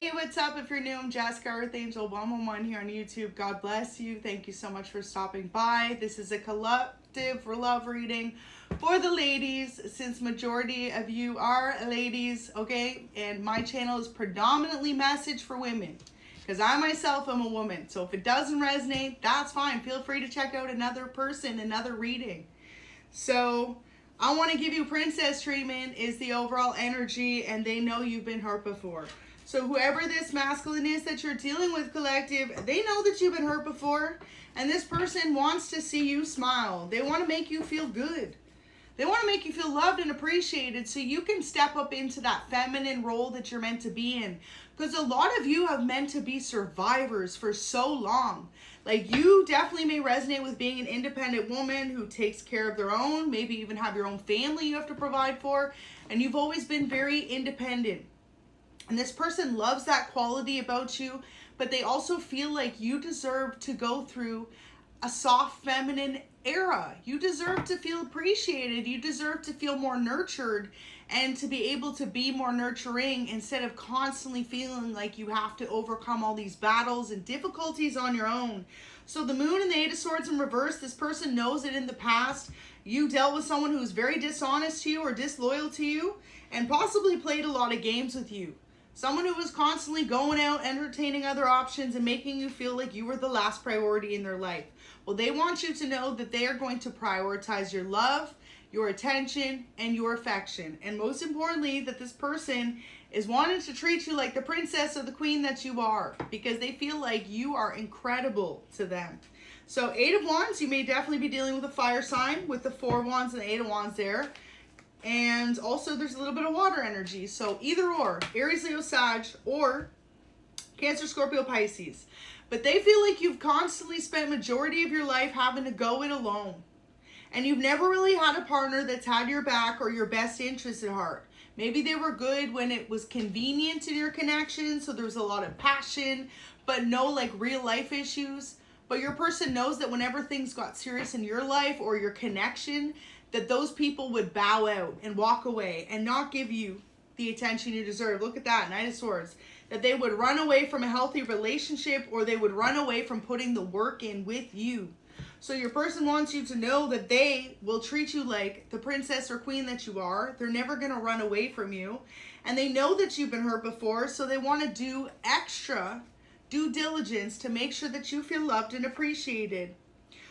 Hey, what's up? If you're new, I'm Jessica, Earth Angel 111 here on YouTube. God bless you. Thank you so much for stopping by. This is a collective love reading for the ladies, since majority of you are ladies, okay? And my channel is predominantly message for women, because I myself am a woman. So if it doesn't resonate, that's fine. Feel free to check out another person, another reading. So I want to give you princess treatment is the overall energy, and they know you've been hurt before. So whoever this masculine is that you're dealing with, collective, they know that you've been hurt before, and this person wants to see you smile. They want to make you feel good. They want to make you feel loved and appreciated so you can step up into that feminine role that you're meant to be in. Because a lot of you have meant to be survivors for so long. Like, you definitely may resonate with being an independent woman who takes care of their own, maybe even have your own family you have to provide for, and you've always been very independent. And this person loves that quality about you, but they also feel like you deserve to go through a soft feminine era. You deserve to feel appreciated. You deserve to feel more nurtured and to be able to be more nurturing instead of constantly feeling like you have to overcome all these battles and difficulties on your own. So the Moon and the Eight of Swords in reverse, this person knows that in the past you dealt with someone who was very dishonest to you or disloyal to you and possibly played a lot of games with you. Someone who was constantly going out, entertaining other options, and making you feel like you were the last priority in their life. Well, they want you to know that they are going to prioritize your love, your attention, and your affection. And most importantly, that this person is wanting to treat you like the princess or the queen that you are, because they feel like you are incredible to them. So 8 of Wands, you may definitely be dealing with a fire sign with the 4 of Wands and the 8 of Wands there. And also there's a little bit of water energy. So either or, Aries, Leo, Sag, or Cancer, Scorpio, Pisces. But they feel like you've constantly spent majority of your life having to go it alone. And you've never really had a partner that's had your back or your best interest at heart. Maybe they were good when it was convenient in your connection, so there was a lot of passion, but no like real life issues. But your person knows that whenever things got serious in your life or your connection, that those people would bow out and walk away and not give you the attention you deserve. Look at that, Knight of Swords. That they would run away from a healthy relationship, or they would run away from putting the work in with you. So your person wants you to know that they will treat you like the princess or queen that you are. They're never going to run away from you. And they know that you've been hurt before, so they want to do extra due diligence to make sure that you feel loved and appreciated.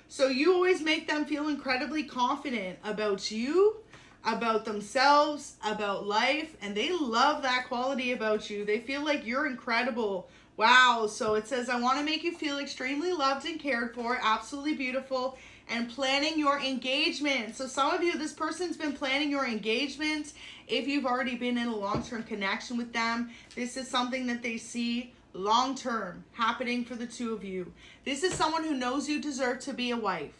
So you always make them feel incredibly confident about you, about themselves, about life, and they love that quality about you. They feel like you're incredible. Wow. So it says, I want to make you feel extremely loved and cared for, absolutely beautiful, and planning your engagement. So some of you, this person's been planning your engagement. If you've already been in a long-term connection with them, this is something that they see long-term happening for the two of you. This is someone who knows you deserve to be a wife.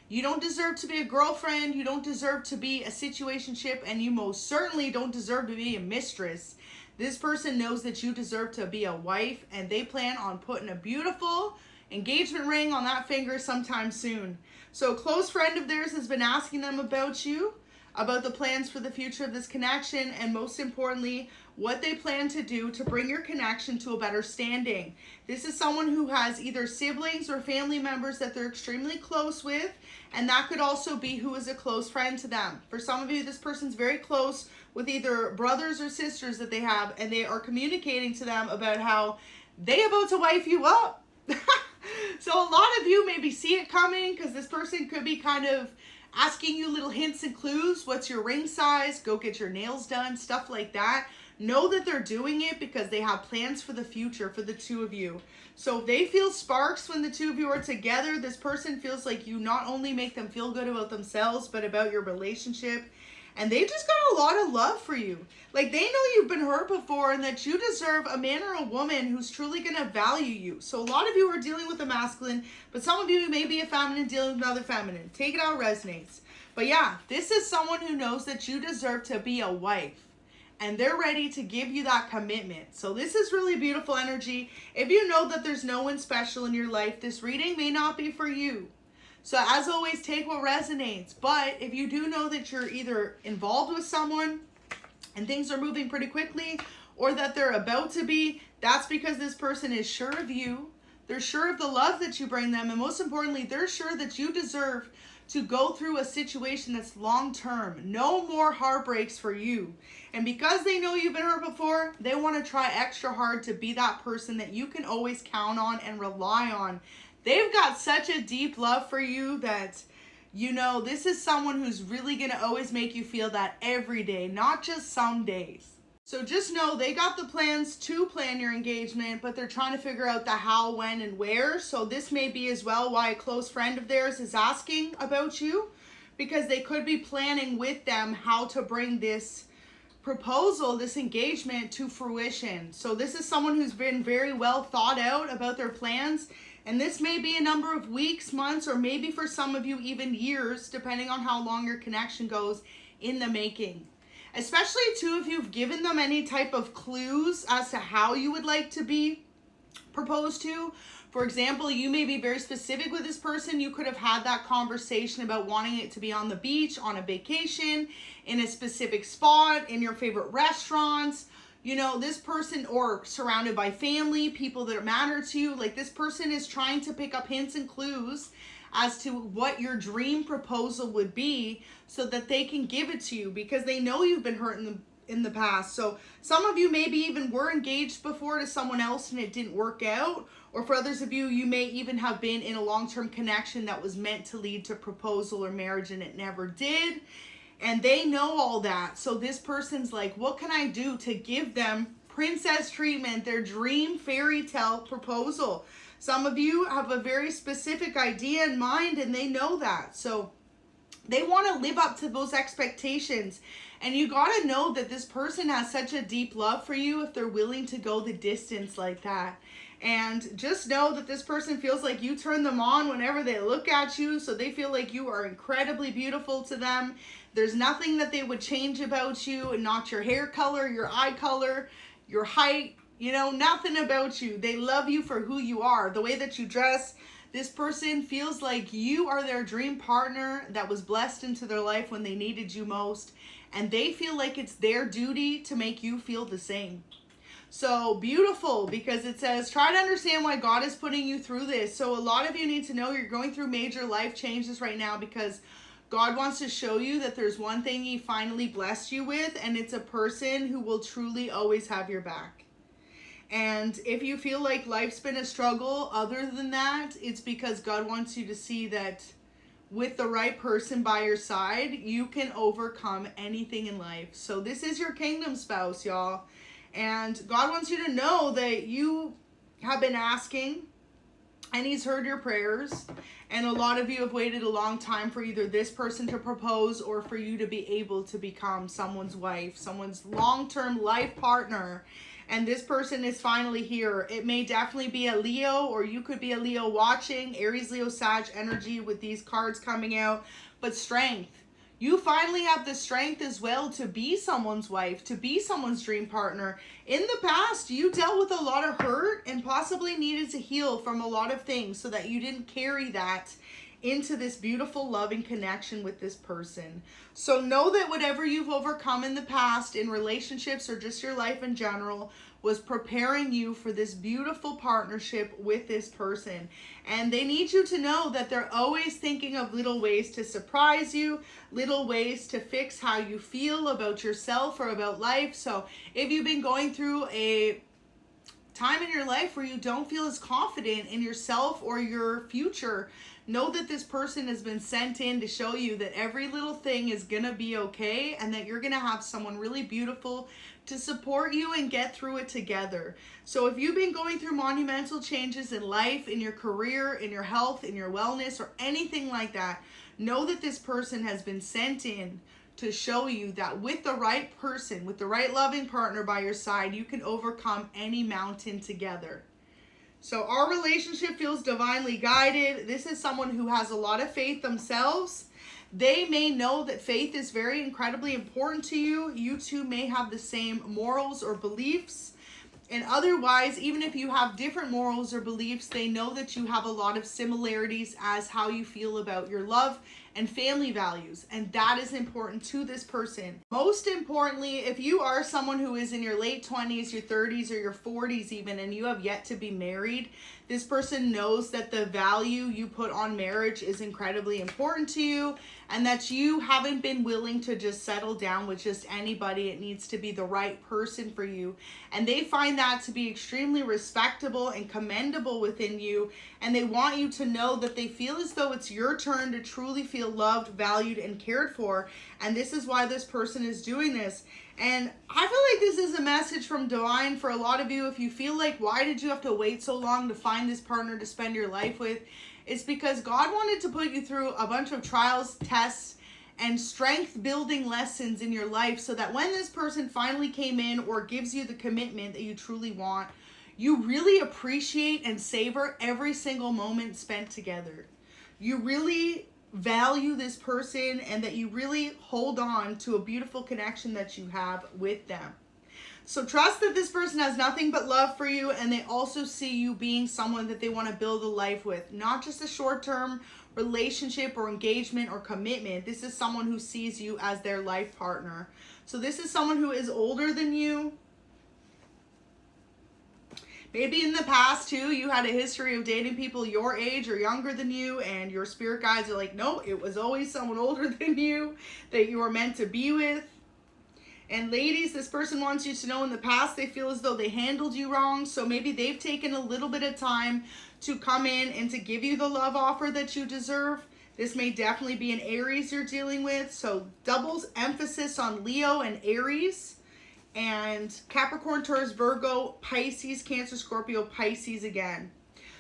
You don't deserve to be a girlfriend. You don't deserve to be a situationship, and you most certainly don't deserve to be a mistress. This person knows that you deserve to be a wife, and they plan on putting a beautiful engagement ring on that finger sometime soon. So a close friend of theirs has been asking them about you, about the plans for the future of this connection, and most importantly, what they plan to do to bring your connection to a better standing. This is someone who has either siblings or family members that they're extremely close with, and that could also be who is a close friend to them. For some of you, this person's very close with either brothers or sisters that they have, and they are communicating to them about how they about to wife you up. So a lot of you maybe see it coming, because this person could be kind of asking you little hints and clues. What's your ring size? Go get your nails done, stuff like that. Know that they're doing it because they have plans for the future for the two of you. So if they feel sparks when the two of you are together, this person feels like you not only make them feel good about themselves, but about your relationship. And they just got a lot of love for you. Like, they know you've been hurt before and that you deserve a man or a woman who's truly going to value you. So a lot of you are dealing with a masculine, but some of you may be a feminine dealing with another feminine. Take it how it resonates. But yeah, this is someone who knows that you deserve to be a wife, and they're ready to give you that commitment. So this is really beautiful energy. If you know that there's no one special in your life, this reading may not be for you. So as always, take what resonates. But if you do know that you're either involved with someone and things are moving pretty quickly, or that they're about to be, That's because this person is sure of you. They're sure of the love that you bring them. And most importantly, they're sure that you deserve to go through a situation that's long-term. No more heartbreaks for you. And because they know you've been hurt before, they want to try extra hard to be that person that you can always count on and rely on. They've got such a deep love for you that, you know, this is someone who's really going to always make you feel that every day, not just some days. So just know they got the plans to plan your engagement, but they're trying to figure out the how, when, and where. So this may be as well why a close friend of theirs is asking about you, because they could be planning with them how to bring this proposal, this engagement to fruition. So this is someone who's been very well thought out about their plans. And this may be a number of weeks, months, or maybe for some of you even years, depending on how long your connection goes in the making. Especially too, if you've given them any type of clues as to how you would like to be proposed to. For example, you may be very specific with this person. You could have had that conversation about wanting it to be on the beach, on a vacation, in a specific spot, in your favorite restaurants. You know, this person, or surrounded by family, people that matter to you. Like, this person is trying to pick up hints and clues as to what your dream proposal would be so that they can give it to you, because they know you've been hurt in the past. So some of you maybe even were engaged before to someone else and it didn't work out. Or for others of you, you may even have been in a long-term connection that was meant to lead to proposal or marriage and it never did. And they know all that. So this person's like, what can I do to give them princess treatment, their dream fairy tale proposal? Some of you have a very specific idea in mind and they know that. So they want to live up to those expectations. And you got to know that this person has such a deep love for you if they're willing to go the distance like that. And just know that this person feels like you turn them on whenever they look at you. So they feel like you are incredibly beautiful to them. There's nothing that they would change about you, not your hair color, your eye color, your height, you know, nothing about you. They love you for who you are, the way that you dress. This person feels like you are their dream partner that was blessed into their life when they needed you most. And they feel like it's their duty to make you feel the same. So beautiful, because it says, try to understand why God is putting you through this. So a lot of you need to know you're going through major life changes right now because God wants to show you that there's one thing He finally blessed you with, and it's a person who will truly always have your back. And if you feel like life's been a struggle other than that, it's because God wants you to see that with the right person by your side, you can overcome anything in life. So this is your kingdom spouse, y'all. And God wants you to know that you have been asking and He's heard your prayers. And a lot of you have waited a long time for either this person to propose or for you to be able to become someone's wife, someone's long-term life partner. And this person is finally here. It may definitely be a Leo, or you could be a Leo watching. Aries, Leo, Sag energy with these cards coming out. But strength. You finally have the strength as well to be someone's wife, to be someone's dream partner. In the past, you dealt with a lot of hurt and possibly needed to heal from a lot of things so that you didn't carry that into this beautiful loving connection with this person. So know that whatever you've overcome in the past in relationships or just your life in general was preparing you for this beautiful partnership with this person. And they need you to know that they're always thinking of little ways to surprise you, little ways to fix how you feel about yourself or about life. So if you've been going through a time in your life where you don't feel as confident in yourself or your future, know that this person has been sent in to show you that every little thing is gonna be okay and that you're gonna have someone really beautiful to support you and get through it together. So if you've been going through monumental changes in life, in your career, in your health, in your wellness, or anything like that, know that this person has been sent in to show you that with the right person, with the right loving partner by your side, you can overcome any mountain together. So our relationship feels divinely guided. This is someone who has a lot of faith themselves. They may know that faith is very incredibly important to you. You two may have the same morals or beliefs. And otherwise, even if you have different morals or beliefs, they know that you have a lot of similarities as how you feel about your love and family values. And that is important to this person. Most importantly, if you are someone who is in your late 20s, your 30s, or your 40s even, and you have yet to be married, this person knows that the value you put on marriage is incredibly important to you, and that you haven't been willing to just settle down with just anybody. It needs to be the right person for you. And they find that to be extremely respectable and commendable within you. And they want you to know that they feel as though it's your turn to truly feel loved, valued, and cared for. And this is why this person is doing this. And I feel like this is a message from Divine for a lot of you. If you feel like, why did you have to wait so long to find this partner to spend your life with? It's because God wanted to put you through a bunch of trials, tests, and strength building lessons in your life, so that when this person finally came in or gives you the commitment that you truly want, you really appreciate and savor every single moment spent together. You really value this person, and that you really hold on to a beautiful connection that you have with them. So trust that this person has nothing but love for you, and they also see you being someone that they want to build a life with, not just a short-term relationship or engagement or commitment. This is someone who sees you as their life partner. So this is someone who is older than you. Maybe in the past too, you had a history of dating people your age or younger than you, and your spirit guides are like, no, it was always someone older than you that you were meant to be with. And ladies, this person wants you to know in the past they feel as though they handled you wrong. So maybe they've taken a little bit of time to come in and to give you the love offer that you deserve. This may definitely be an Aries you're dealing with. So doubles emphasis on Leo and Aries. And Capricorn, Taurus, Virgo, Pisces, Cancer, Scorpio, Pisces again.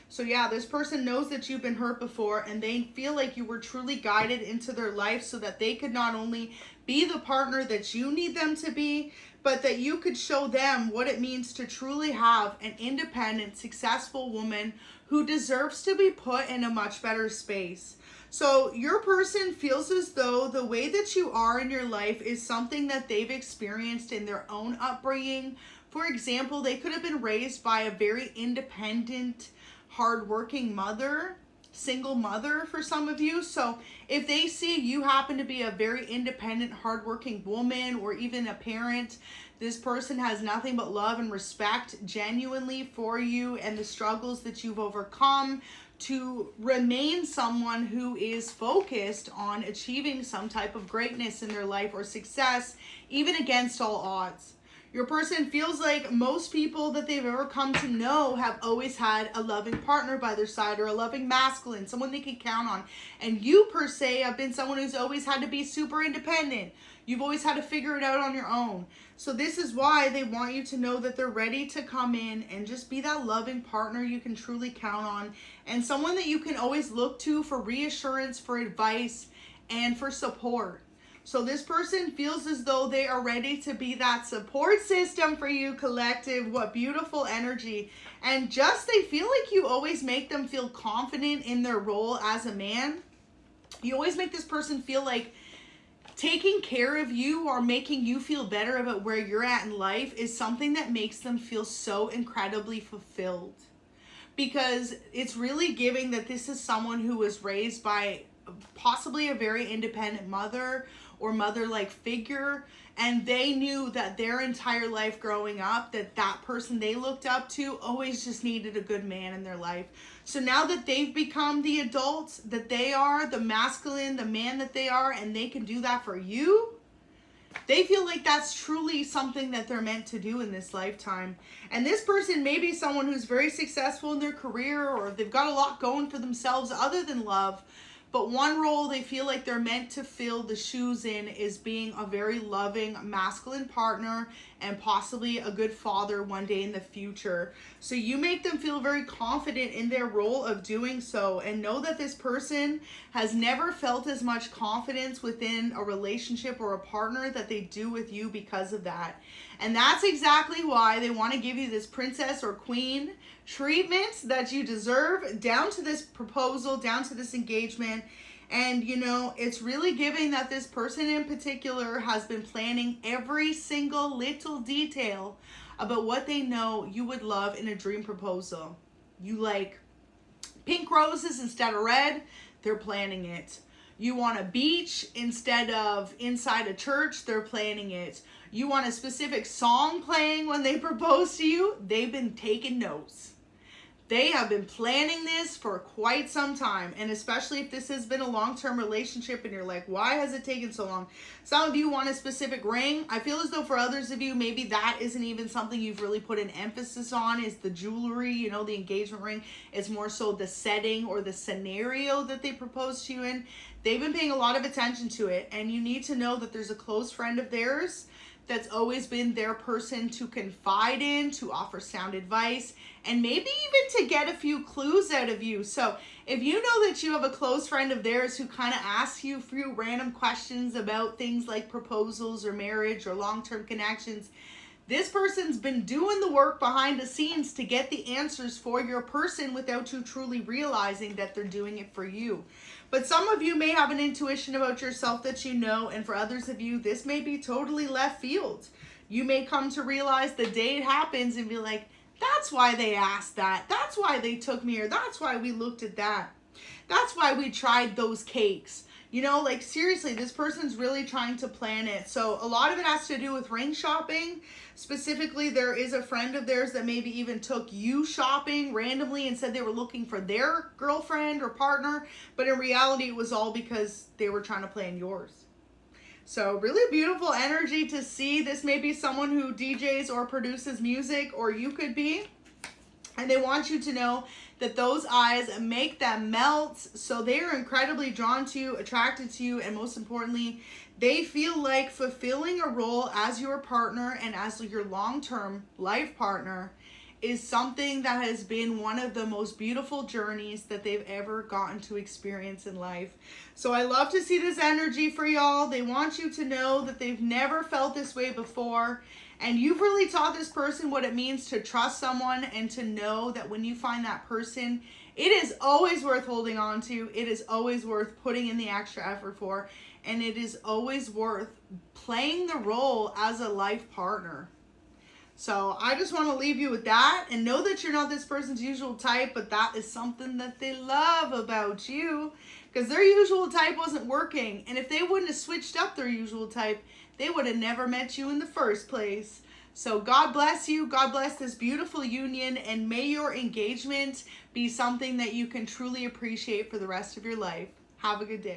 So yeah, this person knows that you've been hurt before, and they feel like you were truly guided into their life so that they could not only be the partner that you need them to be, but that you could show them what it means to truly have an independent, successful woman who deserves to be put in a much better space. So your person feels as though the way that you are in your life is something that they've experienced in their own upbringing. For example, they could have been raised by a very independent, hardworking mother, single mother for some of you. So if they see you happen to be a very independent, hardworking woman, or even a parent, this person has nothing but love and respect genuinely for you and the struggles that you've overcome to remain someone who is focused on achieving some type of greatness in their life or success, even against all odds. Your person feels like most people that they've ever come to know have always had a loving partner by their side, or a loving masculine, someone they can count on. And you per se have been someone who's always had to be super independent. You've always had to figure it out on your own. So this is why they want you to know that they're ready to come in and just be that loving partner you can truly count on, and someone that you can always look to for reassurance, for advice, and for support. So this person feels as though they are ready to be that support system for you, collective. What beautiful energy. And just they feel like you always make them feel confident in their role as a man. You always make this person feel like taking care of you or making you feel better about where you're at in life is something that makes them feel so incredibly fulfilled. Because it's really giving that this is someone who was raised by possibly a very independent mother or mother-like figure, and they knew that their entire life growing up, that that person they looked up to always just needed a good man in their life. So now that they've become the adults that they are, the masculine, the man that they are, and they can do that for you, they feel like that's truly something that they're meant to do in this lifetime. And this person may be someone who's very successful in their career, or they've got a lot going for themselves other than love. But one role they feel like they're meant to fill the shoes in is being a very loving masculine partner, and possibly a good father one day in the future. So you make them feel very confident in their role of doing so, and know that this person has never felt as much confidence within a relationship or a partner that they do with you because of that. And that's exactly why they want to give you this princess or queen treatment that you deserve, down to this proposal, down to this engagement. And you know, it's really giving that this person in particular has been planning every single little detail about what they know you would love in a dream proposal. You like pink roses instead of red, they're planning it. You want a beach instead of inside a church, they're planning it. You want a specific song playing when they propose to you, they've been taking notes. They have been planning this for quite some time, and especially if this has been a long-term relationship and you're like, why has it taken so long? Some of you want a specific ring. I feel as though for others of you, maybe that isn't even something you've really put an emphasis on, is the jewelry, you know, the engagement ring. Is more so the setting or the scenario that they propose to you in. They've been paying a lot of attention to it, and you need to know that there's a close friend of theirs that's always been their person to confide in, to offer sound advice, and maybe even to get a few clues out of you. So if you know that you have a close friend of theirs who kind of asks you a few random questions about things like proposals or marriage or long-term connections, this person's been doing the work behind the scenes to get the answers for your person without you truly realizing that they're doing it for you. But some of you may have an intuition about yourself that you know, and for others of you, this may be totally left field. You may come to realize the day it happens and be like, that's why they asked that. That's why they took me, or that's why we looked at that. That's why we tried those cakes. You know, like seriously, this person's really trying to plan it. So a lot of it has to do with ring shopping. Specifically, there is a friend of theirs that maybe even took you shopping randomly and said they were looking for their girlfriend or partner. But in reality, it was all because they were trying to plan yours. So really beautiful energy to see. This may be someone who DJs or produces music, or you could be. And they want you to know that those eyes make them melt. So they are incredibly drawn to you, attracted to you, and most importantly, they feel like fulfilling a role as your partner and as your long-term life partner is something that has been one of the most beautiful journeys that they've ever gotten to experience in life. So I love to see this energy for y'all. They want you to know that they've never felt this way before. And you've really taught this person what it means to trust someone, and to know that when you find that person, it is always worth holding on to. It is always worth putting in the extra effort for. And it is always worth playing the role as a life partner. So I just want to leave you with that, and know that you're not this person's usual type, but that is something that they love about you, because their usual type wasn't working. And if they wouldn't have switched up their usual type, they would have never met you in the first place. So God bless you. God bless this beautiful union, and may your engagement be something that you can truly appreciate for the rest of your life. Have a good day.